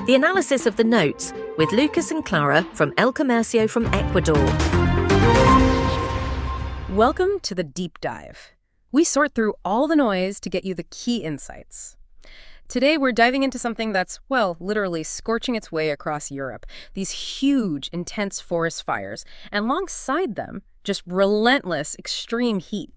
The analysis of the notes with Lucas and Clara from El Comercio from Ecuador. Welcome to the Deep Dive. We sort through all the noise to get you the key insights. Today we're diving into something that's, well, literally scorching its way across Europe. These huge, intense forest fires, and alongside them, just relentless, extreme heat.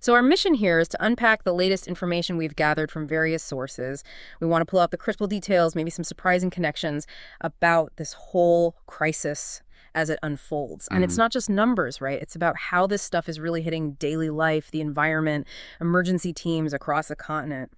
So our mission here is to unpack the latest information we've gathered from various sources. We want to pull out the critical details, maybe some surprising connections about this whole crisis as it unfolds. And it's not just numbers, right? It's about how this stuff is really hitting daily life, the environment, emergency teams across the continent.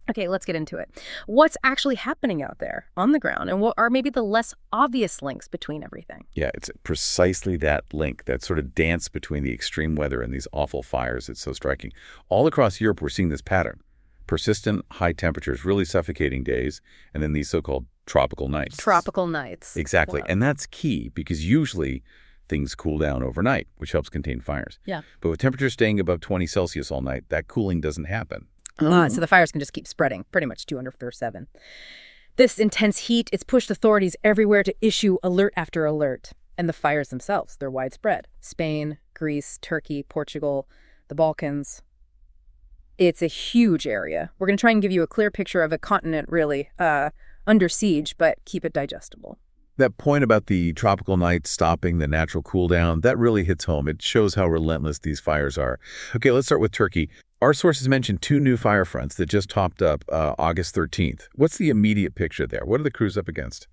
Okay, let's get into it. What's actually happening out there on the ground, and what are maybe the less obvious links between everything? Yeah, it's precisely that link, that sort of dance between the extreme weather and these awful fires that's so striking. All across Europe, we're seeing this pattern. Persistent high temperatures, really suffocating days, and then these so-called tropical nights. Tropical nights. Exactly, Wow. and that's key because usually things cool down overnight, which helps contain fires. Yeah. But with temperatures staying above 20 Celsius all night, that cooling doesn't happen. So the fires can just keep spreading, pretty much 247. This intense heat, it's pushed authorities everywhere to issue alert after alert. And the fires themselves, they're widespread. Spain, Greece, Turkey, Portugal, the Balkans. It's a huge area. We're going to try and give you a clear picture of a continent, really, under siege, but keep it digestible. That point about the tropical nights stopping the natural cool down, that really hits home. It shows how relentless these fires are. Okay, let's start with Turkey. Our sources mentioned 2 new fire fronts that just topped up August 13th. What's the immediate picture there? What are the crews up against?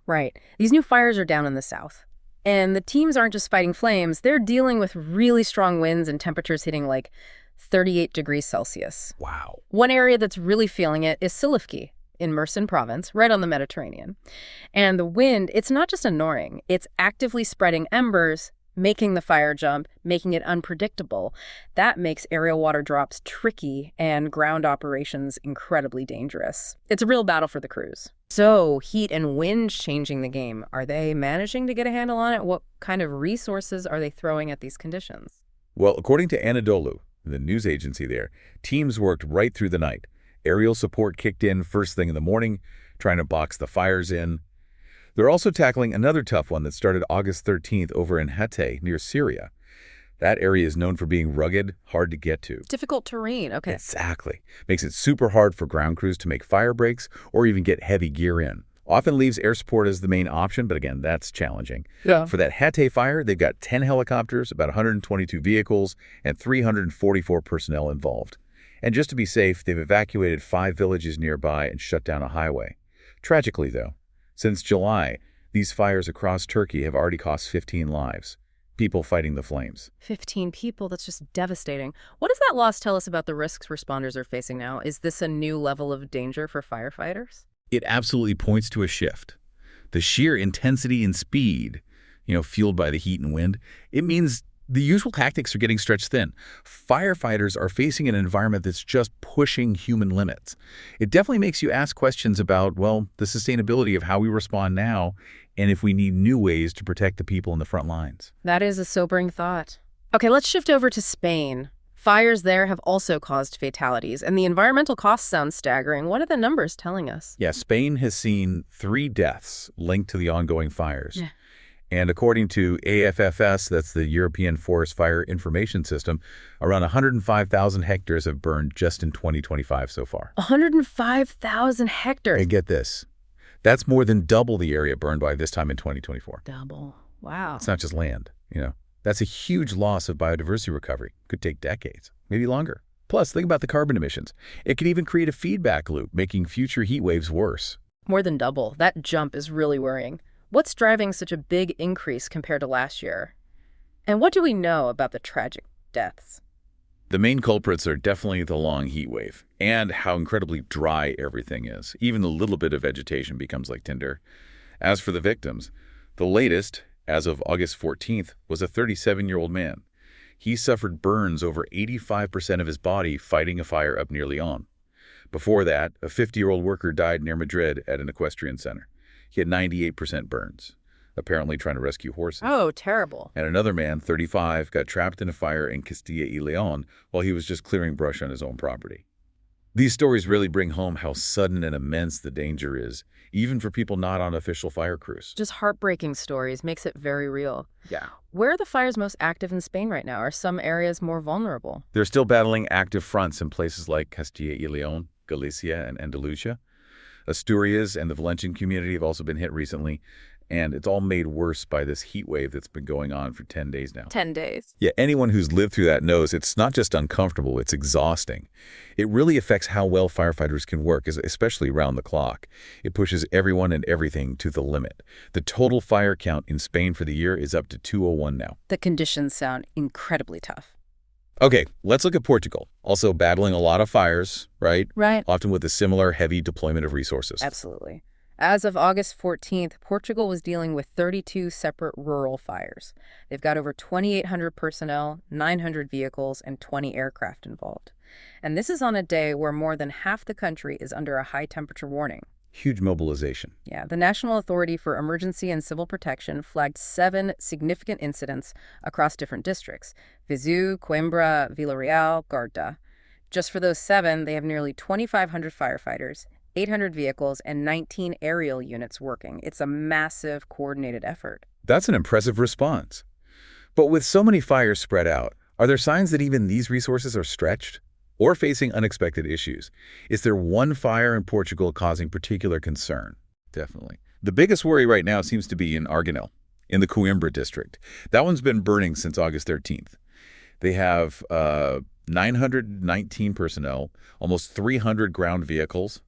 Right. These new fires are down in the south. And the teams aren't just fighting flames, they're dealing with really strong winds and temperatures hitting like 38 degrees Celsius. Wow. One area that's really feeling it is Silifke in Mersin province, right on the Mediterranean. And the wind, it's not just annoying, it's actively spreading embers, making the fire jump, making it unpredictable. That makes aerial water drops tricky and ground operations incredibly dangerous. It's a real battle for the crews. So, heat and wind changing the game. Are they managing to get a handle on it? What kind of resources are they throwing at these conditions? Well, according to Anadolu, the news agency there, teams worked right through the night. Aerial support kicked in first thing in the morning, trying to box the fires in. They're also tackling another tough one that started August 13th over in Hatay, near Syria. That area is known for being rugged, hard to get to. Difficult terrain, okay. Exactly. Makes it super hard for ground crews to make fire breaks or even get heavy gear in. Often leaves air support as the main option, but again, that's challenging. Yeah. For that Hatay fire, they've got 10 helicopters, about 122 vehicles, and 344 personnel involved. And just to be safe, they've evacuated 5 villages nearby and shut down a highway. Tragically, though, since July, these fires across Turkey have already cost 15 lives, people fighting the flames. 15 people, that's just devastating. What does that loss tell us about the risks responders are facing now? Is this a new level of danger for firefighters? It absolutely points to a shift. The sheer intensity and speed, fueled by the heat and wind, it means the usual tactics are getting stretched thin. Firefighters are facing an environment that's just pushing human limits. It definitely makes you ask questions about, well, the sustainability of how we respond now and if we need new ways to protect the people in the front lines. That is a sobering thought. Okay, let's shift over to Spain. Fires there have also caused fatalities, and the environmental costs sound staggering. What are the numbers telling us? Yeah, Spain has seen 3 deaths linked to the ongoing fires. Yeah. And according to AFFS, that's the European Forest Fire Information System, around 105,000 hectares have burned just in 2025 so far. 105,000 hectares. And get this, that's more than double the area burned by this time in 2024. Double. Wow. It's not just land, That's a huge loss of biodiversity recovery. Could take decades, maybe longer. Plus, think about the carbon emissions. It could even create a feedback loop, making future heat waves worse. More than double. That jump is really worrying. What's driving such a big increase compared to last year? And what do we know about the tragic deaths? The main culprits are definitely the long heat wave and how incredibly dry everything is. Even a little bit of vegetation becomes like tinder. As for the victims, the latest, as of August 14th, was a 37-year-old man. He suffered burns over 85% of his body fighting a fire up near Leon. Before that, a 50-year-old worker died near Madrid at an equestrian center. He had 98% burns, apparently trying to rescue horses. Oh, terrible. And another man, 35, got trapped in a fire in Castilla y León while he was just clearing brush on his own property. These stories really bring home how sudden and immense the danger is, even for people not on official fire crews. Just heartbreaking stories, makes it very real. Yeah. Where are the fires most active in Spain right now? Are some areas more vulnerable? They're still battling active fronts in places like Castilla y León, Galicia, and Andalusia. Asturias and the Valencian community have also been hit recently, and it's all made worse by this heat wave that's been going on for 10 days now. 10 days. Yeah, anyone who's lived through that knows it's not just uncomfortable, it's exhausting. It really affects how well firefighters can work, especially around the clock. It pushes everyone and everything to the limit. The total fire count in Spain for the year is up to 201 now. The conditions sound incredibly tough. Okay, let's look at Portugal. Also battling a lot of fires, right? Right. Often with a similar heavy deployment of resources. Absolutely. As of August 14th, Portugal was dealing with 32 separate rural fires. They've got over 2,800 personnel, 900 vehicles, and 20 aircraft involved. And this is on a day where more than half the country is under a high temperature warning. Huge mobilization. Yeah, the National Authority for Emergency and Civil Protection flagged 7 significant incidents across different districts: Viseu, Coimbra, Villarreal, Garda. Just for those 7, they have nearly 2,500 firefighters, 800 vehicles, and 19 aerial units working. It's a massive, coordinated effort. That's an impressive response. But with so many fires spread out, are there signs that even these resources are stretched or facing unexpected issues? Is there one fire in Portugal causing particular concern? Definitely. The biggest worry right now seems to be in Arganel, in the Coimbra district. That one's been burning since August 13th. They have 919 personnel, almost 300 ground vehicles,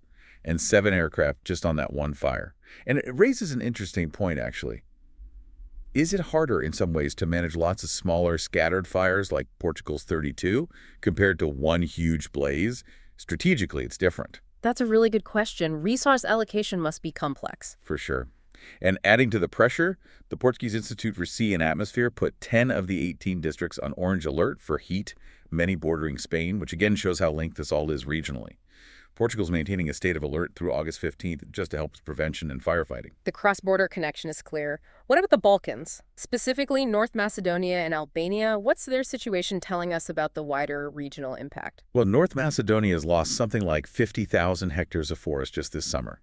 and 7 aircraft just on that one fire. And it raises an interesting point, actually. Is it harder in some ways to manage lots of smaller, scattered fires like Portugal's 32 compared to one huge blaze? Strategically, it's different. That's a really good question. Resource allocation must be complex. For sure. And adding to the pressure, the Portuguese Institute for Sea and Atmosphere put 10 of the 18 districts on orange alert for heat, many bordering Spain, which again shows how linked this all is regionally. Portugal's maintaining a state of alert through August 15th just to help with prevention and firefighting. The cross-border connection is clear. What about the Balkans? Specifically, North Macedonia and Albania, what's their situation telling us about the wider regional impact? Well, North Macedonia has lost something like 50,000 hectares of forest just this summer.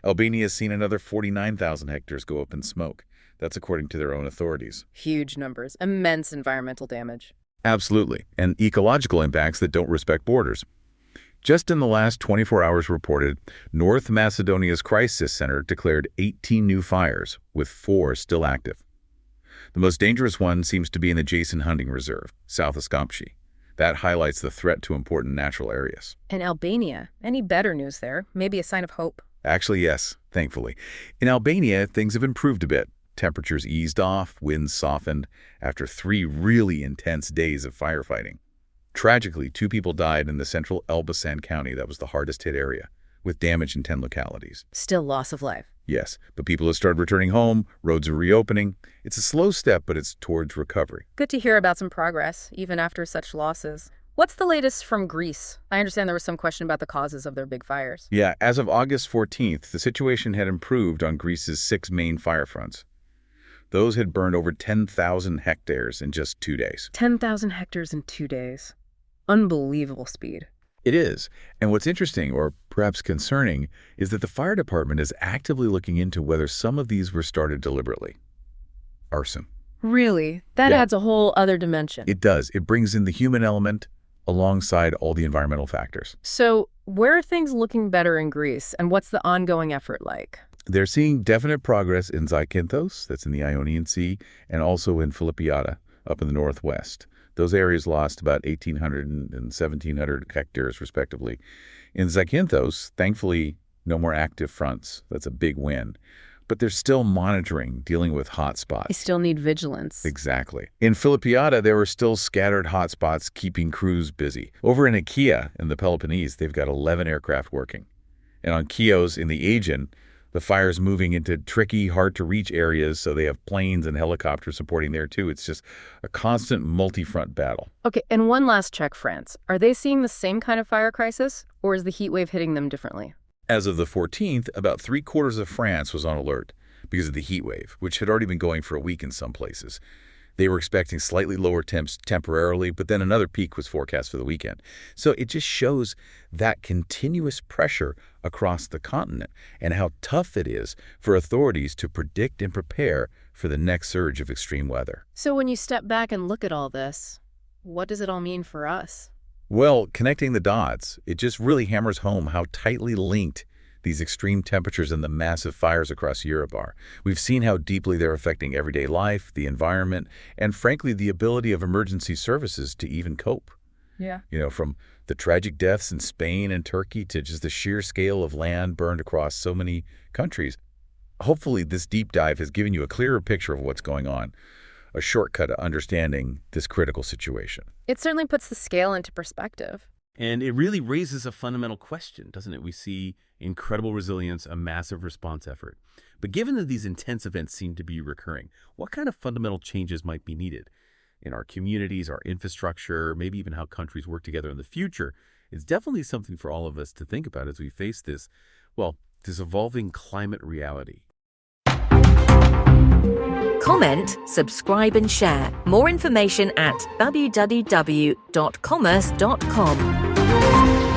Albania has seen another 49,000 hectares go up in smoke. That's according to their own authorities. Huge numbers, immense environmental damage. Absolutely, and ecological impacts that don't respect borders. Just in the last 24 hours reported, North Macedonia's Crisis Center declared 18 new fires, with 4 still active. The most dangerous one seems to be in the Jason Hunting Reserve, south of Skopje. That highlights the threat to important natural areas. And Albania, any better news there? Maybe a sign of hope? Actually, yes, thankfully. In Albania, things have improved a bit. Temperatures eased off, winds softened, after 3 really intense days of firefighting. Tragically, 2 people died in the central Elbasan County. That was the hardest hit area, with damage in 10 localities. Still loss of life. Yes, but people have started returning home, roads are reopening. It's a slow step, but it's towards recovery. Good to hear about some progress, even after such losses. What's the latest from Greece? I understand there was some question about the causes of their big fires. Yeah, as of August 14th, the situation had improved on Greece's 6 main fire fronts. Those had burned over 10,000 hectares in just 2 days. 10,000 hectares in 2 days. Unbelievable speed. It is. And what's interesting, or perhaps concerning, is that the fire department is actively looking into whether some of these were started deliberately. Arson. Really? That Yeah. adds a whole other dimension. It does. It brings in the human element alongside all the environmental factors. So, where are things looking better in Greece, and what's the ongoing effort like? They're seeing definite progress in Zakynthos, that's in the Ionian Sea, and also in Philippiata, up in the northwest. Those areas lost about 1,800 and 1,700 hectares, respectively. In Zakynthos, thankfully, no more active fronts. That's a big win. But they're still monitoring, dealing with hot spots. They still need vigilance. Exactly. In Philippiata, there were still scattered hotspots keeping crews busy. Over in Achaia, in the Peloponnese, they've got 11 aircraft working. And on Chios, in the Aegean, the fire's moving into tricky, hard-to-reach areas, so they have planes and helicopters supporting there, too. It's just a constant multi-front battle. Okay, and one last check, France. Are they seeing the same kind of fire crisis, or is the heat wave hitting them differently? As of the 14th, about 3/4 of France was on alert because of the heat wave, which had already been going for a week in some places. They were expecting slightly lower temps temporarily, but then another peak was forecast for the weekend. So it just shows that continuous pressure across the continent and how tough it is for authorities to predict and prepare for the next surge of extreme weather. So when you step back and look at all this, what does it all mean for us? Well, connecting the dots, it just really hammers home how tightly linked these extreme temperatures and the massive fires across Europe are. We've seen how deeply they're affecting everyday life, the environment, and frankly, the ability of emergency services to even cope. Yeah. From the tragic deaths in Spain and Turkey to just the sheer scale of land burned across so many countries. Hopefully, this deep dive has given you a clearer picture of what's going on, a shortcut to understanding this critical situation. It certainly puts the scale into perspective. And it really raises a fundamental question, doesn't it? We see incredible resilience, a massive response effort. But given that these intense events seem to be recurring, what kind of fundamental changes might be needed in our communities, our infrastructure, maybe even how countries work together in the future? It's definitely something for all of us to think about as we face this evolving climate reality. Comment, subscribe and share. More information at www.commerce.com.